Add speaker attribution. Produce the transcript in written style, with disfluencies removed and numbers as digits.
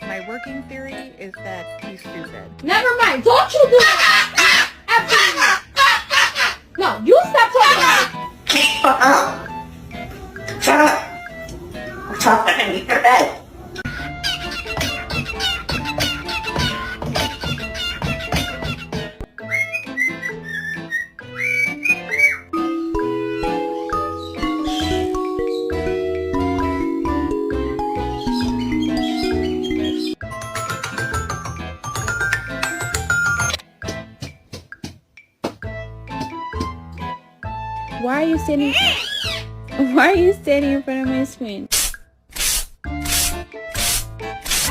Speaker 1: My working theory is that he's stupid.
Speaker 2: Never mind. Don't you do that. Absolutely. No, you stop talking.
Speaker 3: Shut up. I'm talking in your bed.
Speaker 4: Why are you standing? Why are you standing in front of my screen?